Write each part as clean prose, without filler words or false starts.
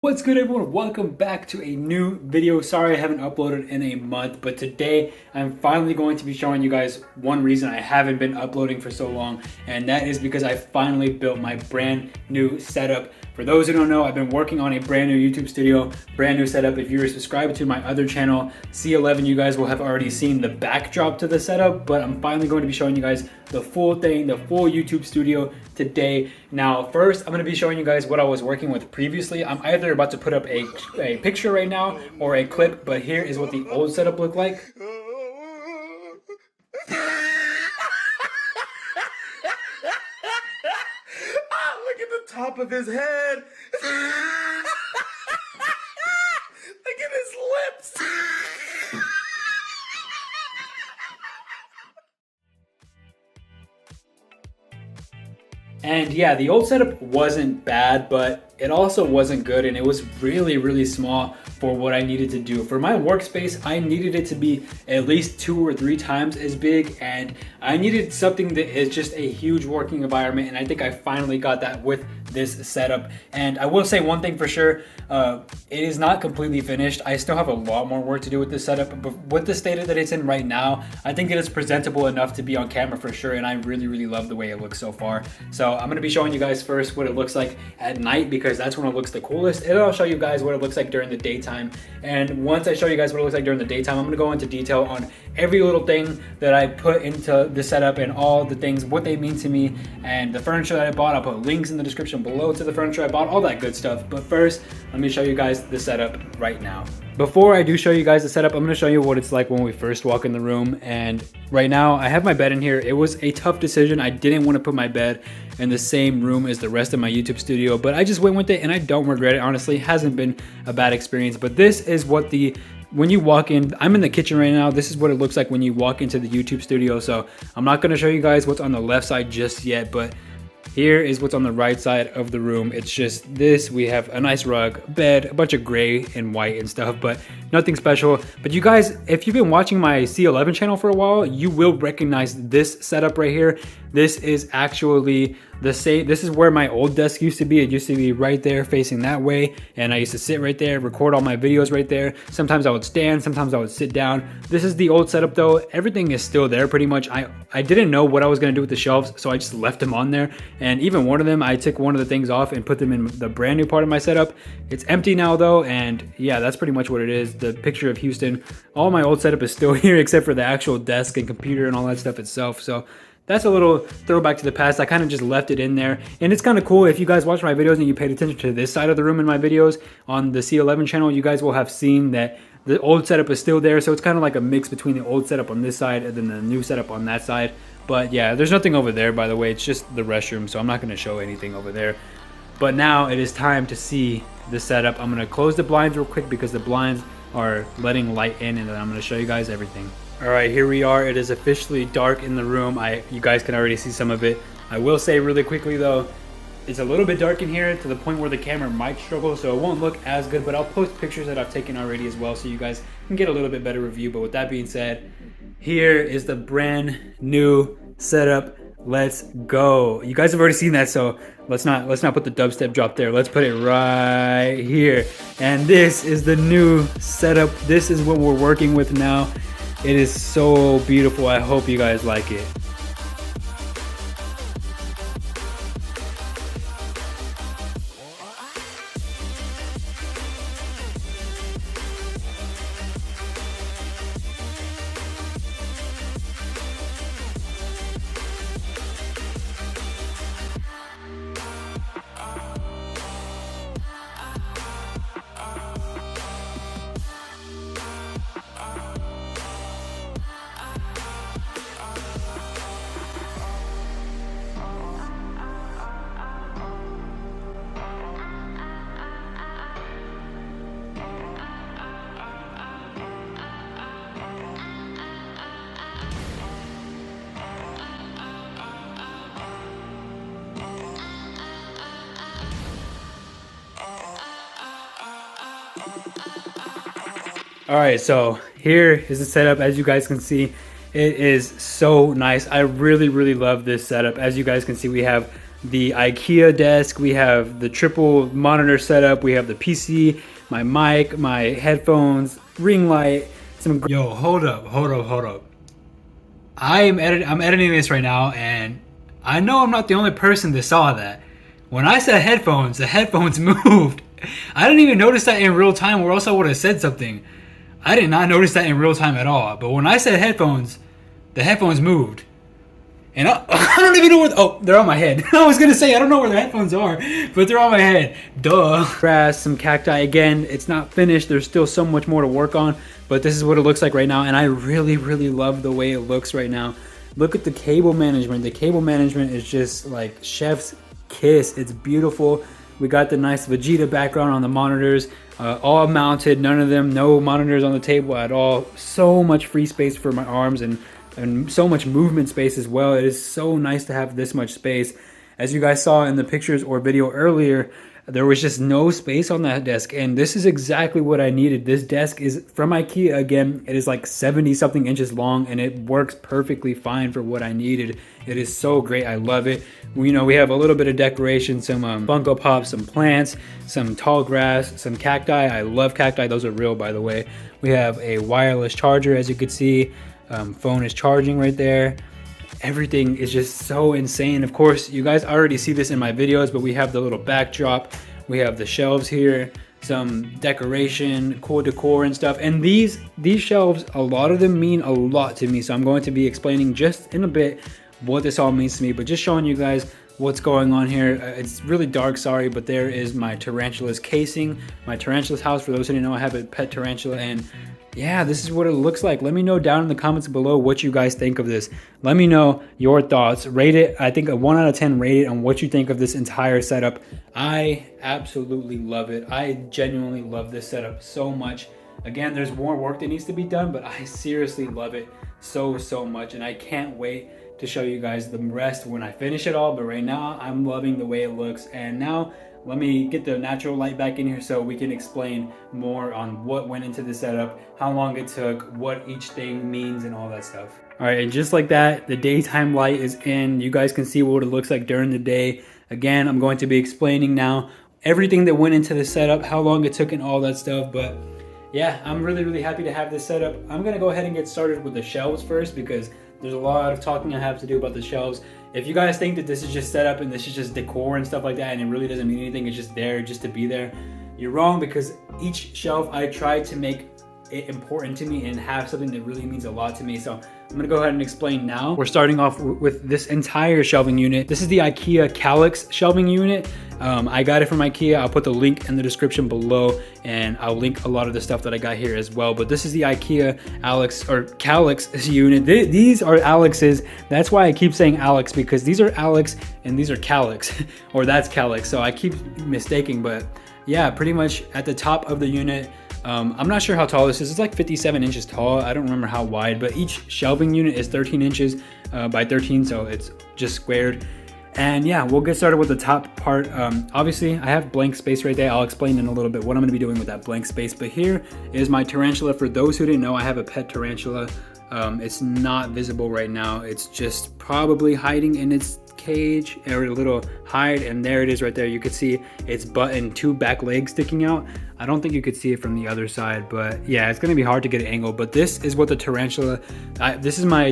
What's good, everyone? Welcome back to a new video. Sorry I haven't uploaded in a month, but today I'm finally going to be showing you guys one reason I haven't been uploading for so long, and that is because I finally built my brand new setup. For those who don't know, I've been working on a brand new YouTube studio, brand new setup. If you're subscribed to my other channel, C11, you guys will have already seen the backdrop to the setup, but I'm finally going to be showing you guys the full thing, the full YouTube studio today. Now, first, I'm going to be showing you guys what I was working with previously. I'm either about to put up a picture right now or a clip, but here is what the old setup looked like. Look at the top of his head. Look at his lips. And yeah, the old setup wasn't bad, but it also wasn't good, and it was really small for what I needed to do. For my workspace, I needed it to be at least 2 or 3 times as big, and I needed something that is just a huge working environment, and I think I finally got that with this setup. And I will say one thing for sure, it is not completely finished. I still have a lot more work to do with this setup, but with the state that it's in right now, I think it is presentable enough to be on camera for sure, and I really love the way it looks so far. So I'm gonna be showing you guys first what it looks like at night, because that's when it looks the coolest, and I'll show you guys what it looks like during the daytime. And once I show you guys what it looks like during the daytime, I'm gonna go into detail on every little thing that I put into the setup and all the things, what they mean to me, and the furniture that I bought. I'll put links in the description below to the furniture I bought, all that good stuff. But first, let me show you guys the setup right now. Before I do show you guys the setup, I'm gonna show you what it's like when we first walk in the room. And right now, I have my bed in here. It was a tough decision. I didn't want to put my bed in the same room as the rest of my YouTube studio, but I just went with it, and I don't regret it. Honestly, it hasn't been a bad experience. But this is what when you walk in, I'm in the kitchen right now. This is what it looks like when you walk into the YouTube studio. So I'm not gonna show you guys what's on the left side just yet, but here is what's on the right side of the room. It's just this. We have a nice rug, bed, a bunch of gray and white and stuff, but nothing special. But you guys, if you've been watching my C11 channel for a while, you will recognize this setup right here. This is actually the same. This is where my old desk used to be. It used to be right there facing that way, and I used to sit right there, record all my videos right there. Sometimes I would stand, sometimes I would sit down. This is the old setup though. Everything is still there pretty much. I didn't know what I was gonna do with the shelves, so I just left them on there. And even one of them, I took one of the things off and put them in the brand new part of my setup. It's empty now though, and yeah, that's pretty much what it is. The picture of Houston. All my old setup is still here except for the actual desk and computer and all that stuff itself. So that's a little throwback to the past. I kind of just left it in there. And it's kind of cool if you guys watch my videos and you paid attention to this side of the room in my videos on the C11 channel, you guys will have seen that the old setup is still there. So it's kind of like a mix between the old setup on this side and then the new setup on that side. But yeah, there's nothing over there, by the way. It's just the restroom, so I'm not going to show anything over there. But now it is time to see the setup. I'm going to close the blinds real quick because the blinds are letting light in, and then I'm going to show you guys everything. All right, here we are. It is officially dark in the room. You guys can already see some of it. I will say really quickly though, it's a little bit dark in here to the point where the camera might struggle, so it won't look as good, but I'll post pictures that I've taken already as well so you guys can get a little bit better review. But with that being said, here is the brand new setup. Let's go. You guys have already seen that, so let's not put the dubstep drop there. Let's put it right here. And this is the new setup. This is what we're working with now. It is so beautiful. I hope you guys like it. All right, so here is the setup. As you guys can see, it is so nice. I really love this setup. As you guys can see, we have the IKEA desk, we have the triple monitor setup, we have the PC, my mic, my headphones, ring light, some. Yo, hold up. I'm editing this right now, and I know I'm not the only person that saw that. When I said headphones, the headphones moved. I didn't even notice that in real time, or else I would have said something. I did not notice that in real time at all. But when I said headphones, the headphones moved. And I don't even know where. Oh, they're on my head. I was gonna say I don't know where the headphones are, but they're on my head. Duh. Grass, some cacti. Again, it's not finished. There's still so much more to work on, but this is what it looks like right now, and I really, really love the way it looks right now. Look at the cable management. The cable management is just like chef's kiss. It's beautiful. We got the nice Vegeta background on the monitors, all mounted. None of them, no monitors on the table at all. So much free space for my arms and so much movement space as well. It is so nice to have this much space. As you guys saw in the pictures or video earlier, there was just no space on that desk, and this is exactly what I needed. This desk is from IKEA again. It is like 70 something inches long, and it works perfectly fine for what I needed. It is so great. I love it. We have a little bit of decoration, some Funko Pops, some plants, some tall grass, some cacti. I love cacti. Those are real, by the way. We have a wireless charger, as you can see. Phone is charging right there. Everything is just so insane. Of course, you guys already see this in my videos, but we have the little backdrop. We have the shelves here, some decoration, cool decor and stuff. And these shelves, a lot of them mean a lot to me. So I'm going to be explaining just in a bit what this all means to me, but just showing you guys what's going on here. It's really dark, sorry, but there is my tarantula's casing, my tarantula's house. For those who didn't know, I have a pet tarantula, and yeah, this is what it looks like. Let me know down in the comments below what you guys think of this. Let me know your thoughts. Rate it, I think a 1 out of 10 rate it on what you think of this entire setup. I absolutely love it. I genuinely love this setup so much. Again, there's more work that needs to be done, but I seriously love it so much, and I can't wait to show you guys the rest when I finish it all. But right now, I'm loving the way it looks. And now, let me get the natural light back in here so we can explain more on what went into the setup, how long it took, what each thing means, and all that stuff. All right, and just like that, the daytime light is in. You guys can see what it looks like during the day. Again, I'm going to be explaining now everything that went into the setup, how long it took, and all that stuff. But yeah, I'm really happy to have this setup. I'm gonna go ahead and get started with the shelves first, because there's a lot of talking I have to do about the shelves. If you guys think that this is just setup and this is just decor and stuff like that, and it really doesn't mean anything, it's just there just to be there, you're wrong, because each shelf I try to make it important to me and have something that really means a lot to me. So I'm gonna go ahead and explain now. We're starting off with this entire shelving unit. This is the IKEA Calyx shelving unit. I got it from IKEA. I'll put the link in the description below, and I'll link a lot of the stuff that I got here as well. But this is the IKEA Calyx unit. These are Alex's. That's why I keep saying Alex, because these are Alex and these are Calyx, or that's Calyx. So I keep mistaking, but yeah, pretty much at the top of the unit. I'm not sure how tall this is. It's like 57 inches tall. I don't remember how wide, but each shelving unit is 13 inches by 13, so it's just squared. And yeah, we'll get started with the top part. Obviously, I have blank space right there. I'll explain in a little bit what I'm going to be doing with that blank space. But here is my tarantula. For those who didn't know, I have a pet tarantula. It's not visible right now. It's just probably hiding in its cage or a little hide, and there it is right there. You could see its butt and 2 back legs sticking out. I don't think you could see it from the other side, but yeah, it's gonna be hard to get an angle. But this is what the tarantula, this is my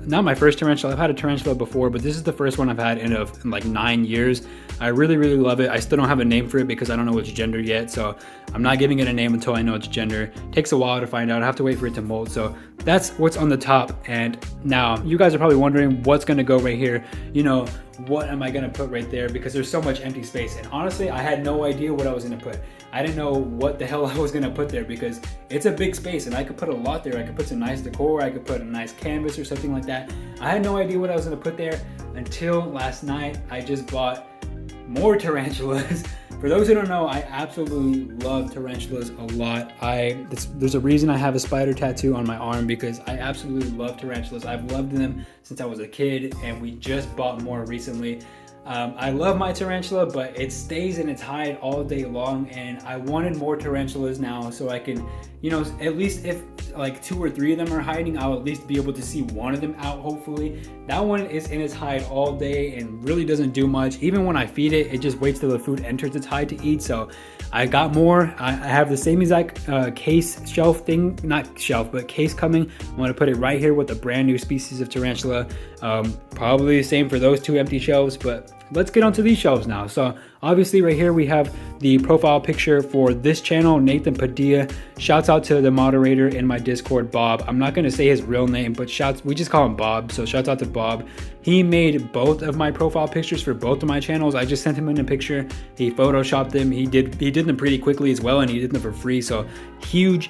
not my first tarantula. I've had a tarantula before, but this is the first one I've had in like 9 years. I really love it. I still don't have a name for it because I don't know its gender yet, so I'm not giving it a name until I know its gender. It takes a while to find out. I have to wait for it to molt. So that's what's on the top. And now you guys are probably wondering what's gonna go right here. You know, what am I gonna put right there, because there's so much empty space. And honestly, I had no idea what I was gonna put. I didn't know what the hell I was gonna put there, because it's a big space and I could put a lot there. I could put some nice decor, I could put a nice canvas or something like that. I had no idea what I was gonna put there until last night. I just bought more tarantulas. For those who don't know, I absolutely love tarantulas a lot. There's a reason I have a spider tattoo on my arm, because I absolutely love tarantulas. I've loved them since I was a kid, and we just bought more recently. I love my tarantula, but it stays in its hide all day long, and I wanted more tarantulas now so I can, you know, at least if like 2 or 3 of them are hiding, I'll at least be able to see one of them out, hopefully. That one is in its hide all day and really doesn't do much. Even when I feed it, it just waits till the food enters its hide to eat. So I got more. I have the same exact case shelf thing, not shelf, but case coming. I'm gonna put it right here with a brand new species of tarantula. Probably the same for those 2 empty shelves, but let's get onto these shelves now. So obviously right here we have the profile picture for this channel, Nathan Padia. Shouts out to the moderator in my Discord, Bob. I'm not gonna say his real name, but we just call him Bob. So shouts out to Bob. He made both of my profile pictures for both of my channels. I just sent him in a picture. He photoshopped them. He did them pretty quickly as well, and he did them for free. So huge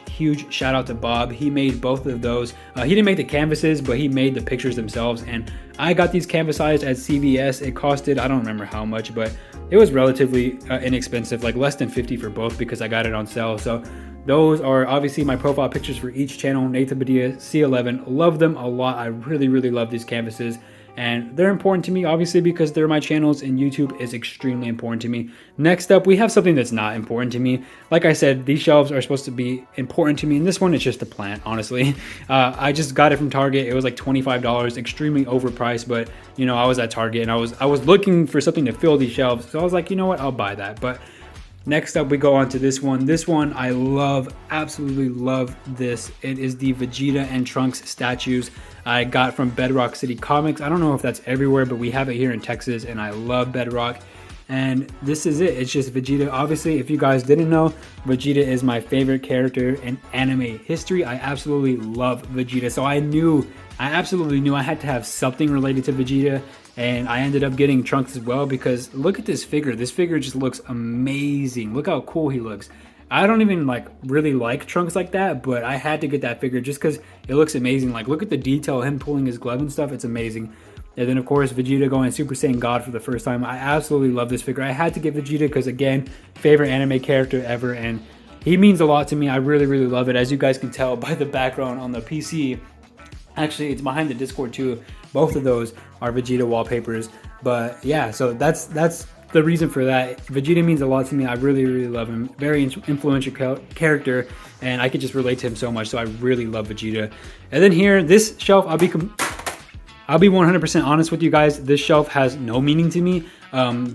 shout out to Bob. He made both of those. He didn't make the canvases, but he made the pictures themselves. And I got these canvasized at CVS. It costed, I don't remember how much, but it was relatively inexpensive, like less than 50 for both because I got it on sale. So those are obviously my profile pictures for each channel, Nathan Padia, C11. Love them a lot. I really love these canvases. And they're important to me, obviously, because they're my channels and YouTube is extremely important to me. Next up, we have something that's not important to me. Like I said, these shelves are supposed to be important to me, and this one is just a plant, honestly. I just got it from Target. It was like $25, extremely overpriced, but you know, I was at Target and I was looking for something to fill these shelves. So I was like, you know what, I'll buy that. But next up, we go on to this one. This one, I love, absolutely love this. It is the Vegeta and Trunks statues I got from Bedrock City Comics. I don't know if that's everywhere, but we have it here in Texas, and I love Bedrock. And this is it. It's just Vegeta. Obviously, if you guys didn't know, Vegeta is my favorite character in anime history. I absolutely love Vegeta. So I absolutely knew I had to have something related to Vegeta. And I ended up getting Trunks as well because look at this figure. This figure just looks amazing. Look how cool he looks. I don't even really like Trunks like that, but I had to get that figure just because it looks amazing. Like, look at the detail, him pulling his glove and stuff. It's amazing. And then, of course, Vegeta going Super Saiyan God for the first time. I absolutely love this figure. I had to get Vegeta because, again, favorite anime character ever. And he means a lot to me. I really love it. As you guys can tell by the background on the PC. Actually, it's behind the Discord too. Both of those are Vegeta wallpapers. But yeah, so that's the reason for that. Vegeta means a lot to me. I really love him. Very influential character, and I could just relate to him so much. So I really love Vegeta. And then here, this shelf, I'll be 100% honest with you guys. This shelf has no meaning to me.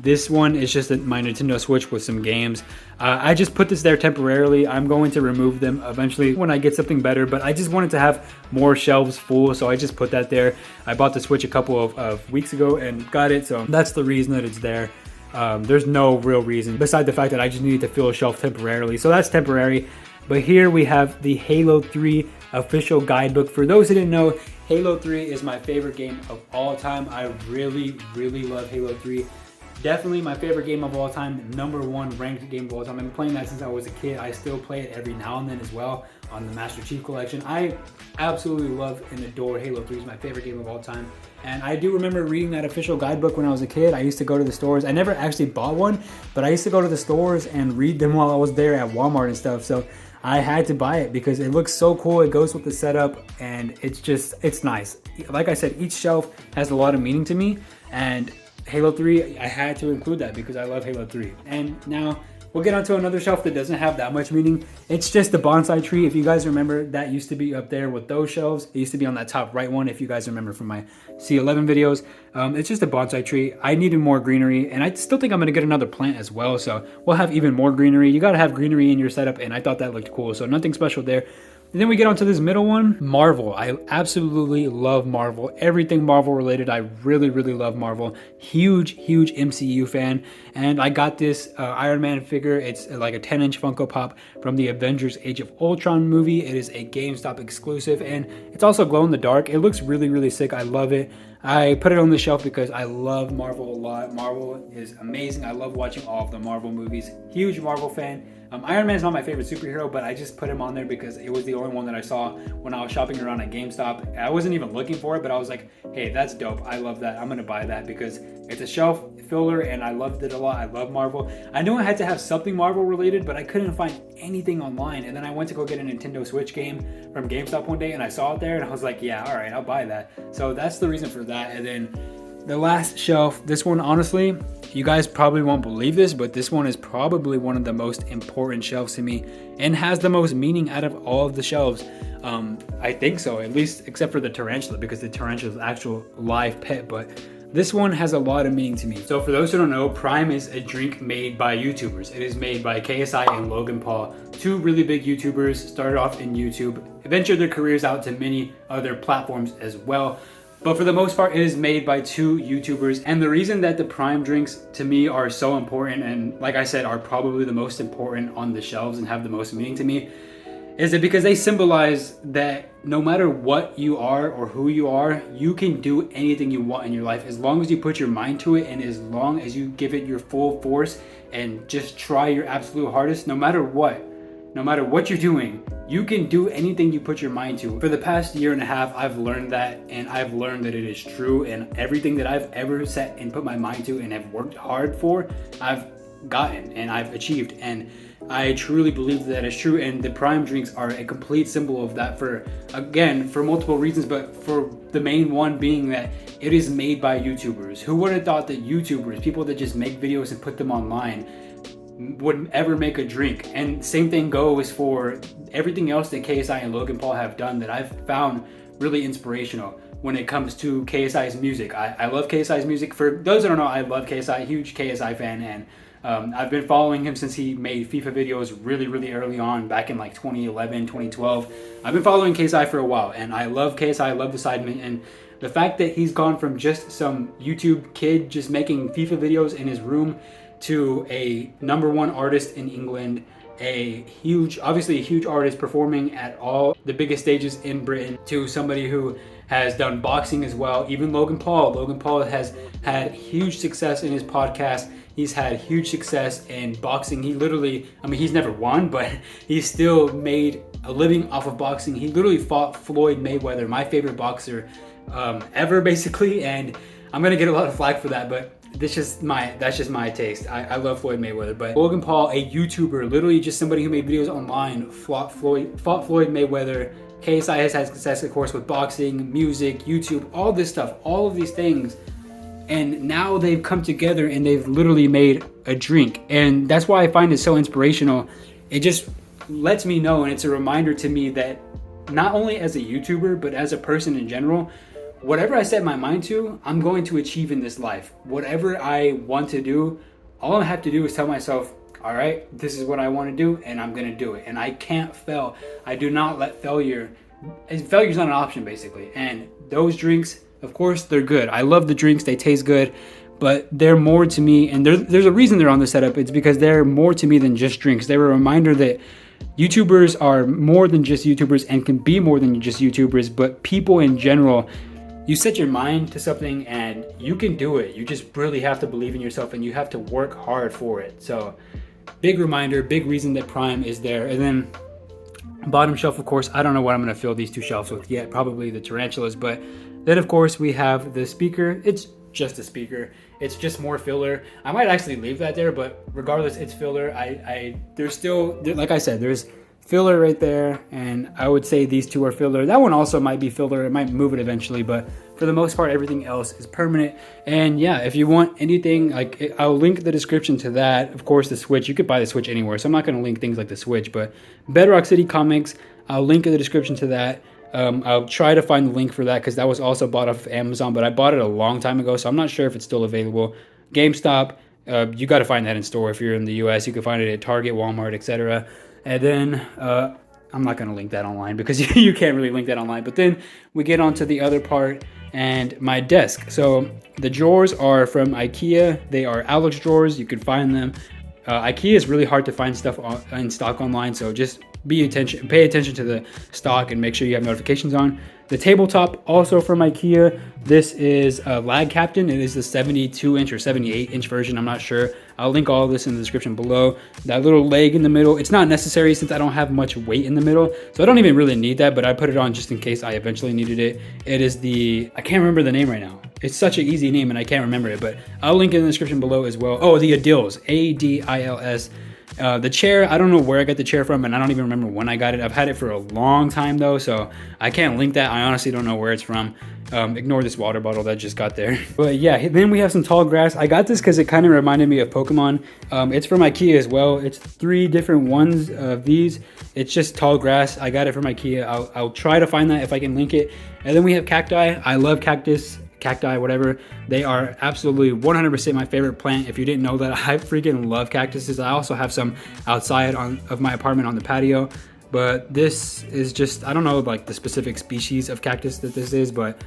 This one is just my Nintendo Switch with some games. I just put this there temporarily. I'm going to remove them eventually when I get something better, but I just wanted to have more shelves full, so I just put that there. I bought the Switch a couple of weeks ago and got it, so that's the reason that it's there. There's no real reason besides the fact that I just needed to fill a shelf temporarily, so that's temporary. But here we have the Halo 3 official guidebook. For those who didn't know, Halo 3 is my favorite game of all time. I really love Halo 3. Definitely my favorite game of all time, #1 ranked game of all time. I've been playing that since I was a kid. I still play it every now and then as well on the Master Chief Collection. I absolutely love and adore Halo 3. It's my favorite game of all time. And I do remember reading that official guidebook when I was a kid. I used to go to the stores. I never actually bought one, but I used to go to the stores and read them while I was there at Walmart and stuff. So I had to buy it because it looks so cool. It goes with the setup and it's nice. Like I said, each shelf has a lot of meaning to me, and Halo 3, I had to include that because I love Halo 3. And now we'll get onto another shelf that doesn't have that much meaning. It's just the bonsai tree. If you guys remember, that used to be up there with those shelves. It used to be on that top right one, if you guys remember from my C11 videos. It's just a bonsai tree. I needed more greenery, and I still think I'm gonna get another plant as well, so we'll have even more greenery. You gotta have greenery in your setup, and I thought that looked cool, so nothing special there. And then we get onto this middle one, Marvel. I absolutely love Marvel. Everything Marvel related, I really love Marvel. Huge MCU fan. And I got this Iron Man figure. It's like a 10-inch Funko Pop from the Avengers Age of Ultron movie. It is a GameStop exclusive, and it's also glow in the dark. It looks really sick. I love it. I put it on the shelf because I love Marvel a lot. Marvel is amazing. I love watching all of the Marvel movies. Huge Marvel fan. Iron Man is not my favorite superhero, but I just put him on there because it was the only one that I saw when I was shopping around at GameStop. I wasn't even looking for it, but I was like, hey, that's dope. I love that. I'm going to buy that because it's a shelf filler and I loved it a lot. I love Marvel. I knew I had to have something Marvel related, but I couldn't find anything online. And then I went to go get a Nintendo Switch game from GameStop one day and I saw it there and I was like, yeah, all right, I'll buy that. So that's the reason for that. And then the last shelf, this one, honestly, you guys probably won't believe this, but this one is probably one of the most important shelves to me and has the most meaning out of all of the shelves. I think so, at least except for the tarantula, because the tarantula is an actual live pet, but this one has a lot of meaning to me. So for those who don't know, Prime is a drink made by YouTubers. It is made by KSI and Logan Paul, two really big YouTubers, started off in YouTube, ventured their careers out to many other platforms as well. But for the most part, it is made by two YouTubers. And the reason that the Prime drinks to me are so important, and like I said, are probably the most important on the shelves and have the most meaning to me, is it because they symbolize that no matter what you are or who you are, you can do anything you want in your life as long as you put your mind to it and as long as you give it your full force and just try your absolute hardest. No matter what you're doing, you can do anything you put your mind to. For the past year and a half, I've learned that, and I've learned that it is true, and everything that I've ever set and put my mind to and have worked hard for, I've gotten and I've achieved. And I truly believe that is true, and the Prime drinks are a complete symbol of that, for multiple reasons, but for the main one being that it is made by YouTubers. Who would have thought that YouTubers, people that just make videos and put them online, would ever make a drink? And same thing goes for everything else that KSI and Logan Paul have done that I've found really inspirational when it comes to KSI's music. I love KSI's music. For those that don't know, I love KSI, huge KSI fan, and I've been following him since he made FIFA videos really early on, back in like 2011, 2012. I've been following KSI for a while, and I love KSI, I love the Sidemen, and the fact that he's gone from just some YouTube kid just making FIFA videos in his room to a #1 artist in England, obviously a huge artist performing at all the biggest stages in Britain, to somebody who has done boxing as well. Even Logan Paul has had huge success in his podcast. He's had huge success in boxing. He literally, he's never won, but he's still made a living off of boxing. He literally fought Floyd Mayweather, my favorite boxer ever, basically. And I'm gonna get a lot of flack for that, but that's just my taste. I love Floyd Mayweather, but Logan Paul, a YouTuber, literally just somebody who made videos online, fought Floyd Mayweather. KSI has had success, of course, with boxing, music, YouTube, all this stuff, all of these things. And now they've come together and they've literally made a drink. And that's why I find it so inspirational. It just lets me know, and it's a reminder to me that not only as a YouTuber, but as a person in general, whatever I set my mind to, I'm going to achieve in this life. Whatever I want to do, all I have to do is tell myself, all right, this is what I want to do, and I'm going to do it. And I can't fail. I do not let failure's not an option, basically. And those drinks, of course, they're good. I love the drinks. They taste good, but they're more to me. And there's a reason they're on the setup. It's because they're more to me than just drinks. They're a reminder that YouTubers are more than just YouTubers and can be more than just YouTubers, but people in general. You set your mind to something and you can do it. You just really have to believe in yourself and you have to work hard for it. So big reminder, big reason that Prime is there. And then bottom shelf, of course, I don't know what I'm going to fill these two shelves with yet, probably the tarantulas, but then of course we have the speaker. It's just a speaker. It's just more filler. I might actually leave that there, but regardless, it's filler. There's still, like I said, there's filler right there, and I would say these two are filler. That one also might be filler. It might move it eventually, but for the most part, everything else is permanent. And yeah, if you want anything, like I'll link the description to that. Of course, the Switch, you could buy the Switch anywhere, so I'm not going to link things like the Switch, but Bedrock City Comics, I'll link in the description to that. I'll try to find the link for that because that was also bought off of Amazon, but I bought it a long time ago, so I'm not sure if it's still available. GameStop, you got to find that in store. If you're in the US, you can find it at Target, Walmart, etc. And then I'm not going to link that online because you can't really link that online. But then we get on to the other part and my desk. So the drawers are from IKEA. They are Alex drawers. You can find them. IKEA is really hard to find stuff in stock online. So just pay attention to the stock and make sure you have notifications on. The tabletop, also from IKEA. This is a Lag Captain. It is the 72-inch or 78-inch version. I'm not sure. I'll link all of this in the description below. That little leg in the middle, it's not necessary since I don't have much weight in the middle. So I don't even really need that, but I put it on just in case I eventually needed it. It is I can't remember the name right now. It's such an easy name and I can't remember it, but I'll link it in the description below as well. Oh, the Adils, A-D-I-L-S. The chair, I don't know where I got the chair from, and I don't even remember when I got it. I've had it for a long time though, so I can't link that. I honestly don't know where it's from. Ignore this water bottle that just got there. But yeah, then we have some tall grass. I got this because it kind of reminded me of Pokemon. It's from IKEA as well. It's 3 different ones of these. It's just tall grass. I got it from IKEA. I'll try to find that if I can link it. And then we have cacti. I love cacti, whatever. They are absolutely 100% my favorite plant. If you didn't know that, I freaking love cactuses. I also have some outside of my apartment on the patio. But this is just, I don't know like the specific species of cactus that this is, but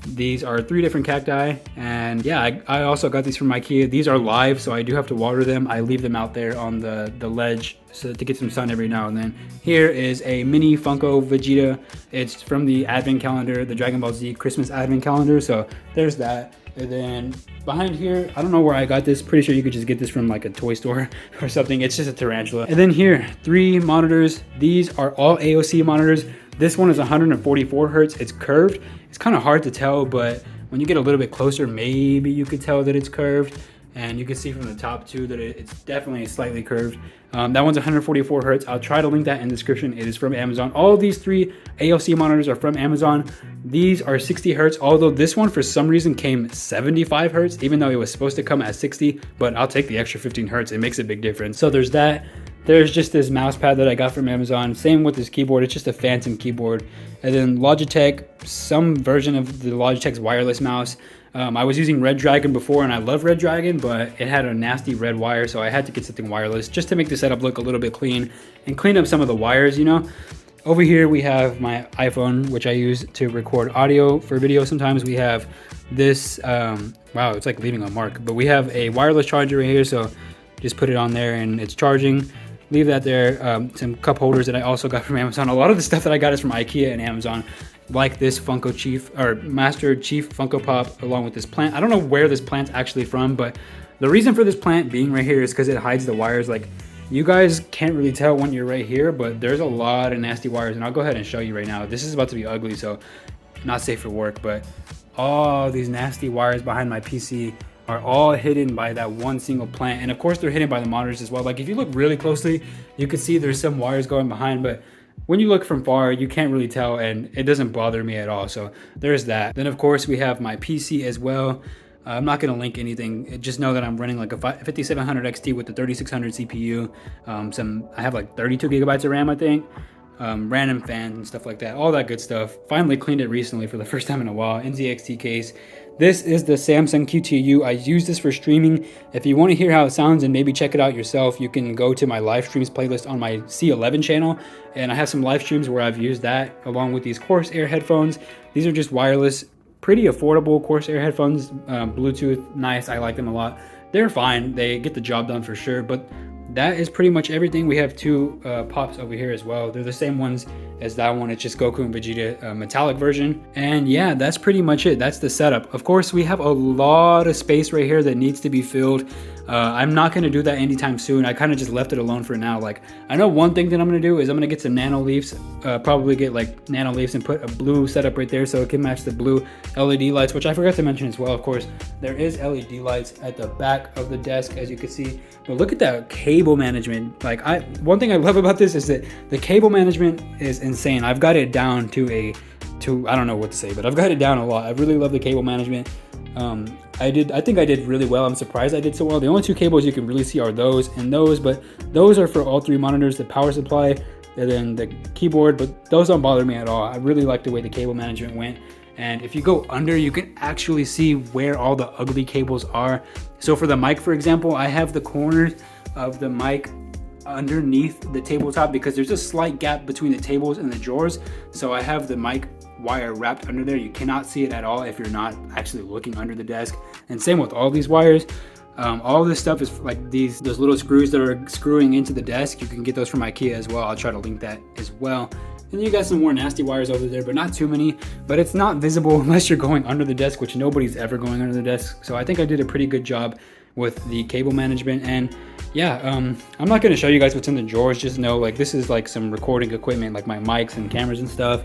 these are 3 different cacti. And yeah, I also got these from IKEA. These are live, so I do have to water them. I leave them out there on the ledge so to get some sun every now and then. Here is a mini Funko Vegeta. It's from the advent calendar, the Dragon Ball Z Christmas advent calendar. So there's that. And then behind here, I don't know where I got this. Pretty sure you could just get this from like a toy store or something. It's just a tarantula. And then here, 3 monitors. These are all AOC monitors. This one is 144 hertz. It's curved. It's kind of hard to tell, but when you get a little bit closer, maybe you could tell that it's curved. And you can see from the top too that it's definitely slightly curved. That one's 144 hertz. I'll try to link that in the description. It is from Amazon. All of these 3 AOC monitors are from Amazon. These are 60 hertz, although this one for some reason came 75 hertz, even though it was supposed to come at 60, but I'll take the extra 15 hertz. It makes a big difference. So there's that. There's just this mouse pad that I got from Amazon. Same with this keyboard. It's just a phantom keyboard. And then Logitech, some version of the Logitech's wireless mouse. I was using Red Dragon before, and I love Red Dragon, but it had a nasty red wire, so I had to get something wireless just to make the setup look a little bit clean and clean up some of the wires, you know. Over here we have my iPhone, which I use to record audio for video. Sometimes we have this, wow, it's like leaving a mark, but we have a wireless charger right here, so just put it on there and it's charging. Leave that there. Some cup holders that I also got from Amazon. A lot of the stuff that I got is from IKEA and Amazon, like this Funko Chief or Master Chief Funko Pop, along with this plant. I don't know where this plant's actually from, but the reason for this plant being right here is because it hides the wires. Like, you guys can't really tell when you're right here, but there's a lot of nasty wires, and I'll go ahead and show you right now. This is about to be ugly, so not safe for work, but all these nasty wires behind my PC are all hidden by that one single plant. And of course they're hidden by the monitors as well. Like, if you look really closely, you can see there's some wires going behind, but when you look from far, you can't really tell, and it doesn't bother me at all. So there's that. Then of course we have my PC as well. I'm not gonna link anything. Just know that I'm running like a 5700 XT with the 3600 CPU. I have like 32 gigabytes of RAM, I think. Random fans and stuff like that, all that good stuff. Finally cleaned it recently for the first time in a while. NZXT case. This is the Samsung QTU. I use this for streaming. If you want to hear how it sounds and maybe check it out yourself, you can go to my live streams playlist on my C11 channel, and I have some live streams where I've used that along with these Corsair headphones. These are just wireless, pretty affordable Corsair headphones. Bluetooth, nice. I like them a lot. They're fine. They get the job done for sure, but that is pretty much everything. We have 2 pops over here as well. They're the same ones as that one. It's just Goku and Vegeta metallic version. And yeah, that's pretty much it. That's the setup. Of course, we have a lot of space right here that needs to be filled. I'm not going to do that anytime soon. I kind of just left it alone for now. Like, I know one thing that I'm going to do is I'm going to get some nano leaves, probably get like nano leaves and put a blue setup right there so it can match the blue LED lights, which I forgot to mention as well. Of course, there is LED lights at the back of the desk, as you can see. But look at that cable management. Like, one thing I love about this is that the cable management is insane. I've got it down to I don't know what to say, but I've got it down a lot. I really love the cable management. I think I did really well. I'm surprised I did so well. The only 2 cables you can really see are those and those, but those are for all 3 monitors, the power supply and then the keyboard, but those don't bother me at all. I really like the way the cable management went. And if you go under, you can actually see where all the ugly cables are. So for the mic, for example, I have the corners of the mic underneath the tabletop because there's a slight gap between the tables and the drawers. So I have the mic wire wrapped under there. You cannot see it at all if you're not actually looking under the desk. And same with all these wires. All this stuff is like those little screws that are screwing into the desk. You can get those from IKEA as well. I'll try to link that as well. And then you got some more nasty wires over there, but not too many. But it's not visible unless you're going under the desk, which nobody's ever going under the desk. So I think I did a pretty good job with the cable management. And yeah, I'm not gonna show you guys what's in the drawers. Just know, like, this is like some recording equipment, like my mics and cameras and stuff.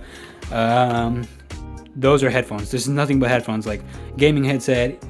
those are headphones. This is nothing but headphones, like gaming headset,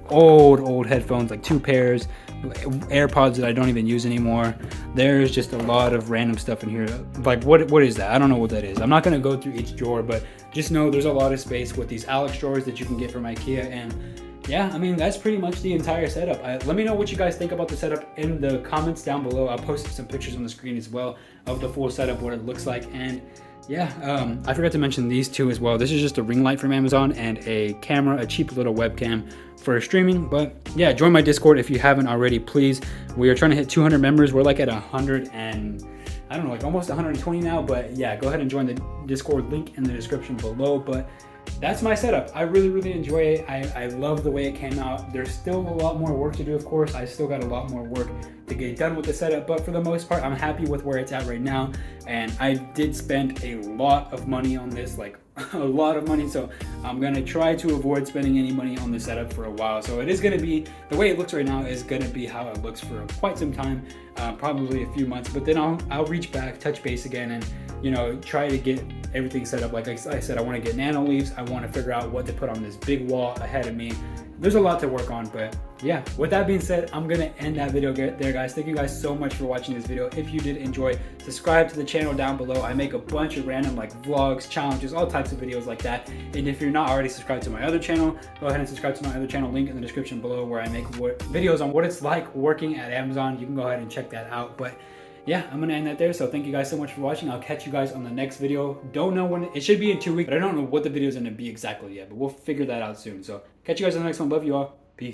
old headphones, like 2 pairs, AirPods that I don't even use anymore. There's just a lot of random stuff in here. Like what is that? I don't know what that is. I'm not gonna go through each drawer, but just know there's a lot of space with these Alex drawers that you can get from IKEA. And yeah, I mean, that's pretty much the entire setup. Let me know what you guys think about the setup in the comments down below. I'll post some pictures on the screen as well of the full setup, what it looks like. And yeah, I forgot to mention these two as well. This is just a ring light from Amazon and a camera, a cheap little webcam for streaming. But yeah, join my Discord if you haven't already, please. We are trying to hit 200 members. We're like at 100 and I don't know, like almost 120 now. But yeah, go ahead and join the Discord, link in the description below. But that's my setup. I really enjoy it. I love the way it came out. There's still a lot more work to do, of course. I still got a lot more work to get done with the setup, but for the most part, I'm happy with where it's at right now. And I did spend a lot of money on this, like a lot of money. So I'm gonna try to avoid spending any money on the setup for a while. So it is gonna be, the way it looks right now is gonna be how it looks for quite some time, probably a few months, but then I'll reach back, touch base again, and you know, try to get everything set up. Like I said, I want to get nano leaves. I want to figure out what to put on this big wall ahead of me. There's a lot to work on, but yeah, with that being said, I'm gonna end that video there, guys. Thank you guys so much for watching this video. If you did enjoy, subscribe to the channel down below. I make a bunch of random like vlogs, challenges, all types of videos like that. And if you're not already subscribed to my other channel, go ahead and subscribe to my other channel, link in the description below, where I make videos on what it's like working at Amazon. You can go ahead and check that out. But yeah, I'm gonna end that there. So thank you guys so much for watching. I'll catch you guys on the next video. Don't know when, it should be in 2 weeks, but I don't know what the video is gonna be exactly yet, but we'll figure that out soon. So catch you guys on the next one. Love you all.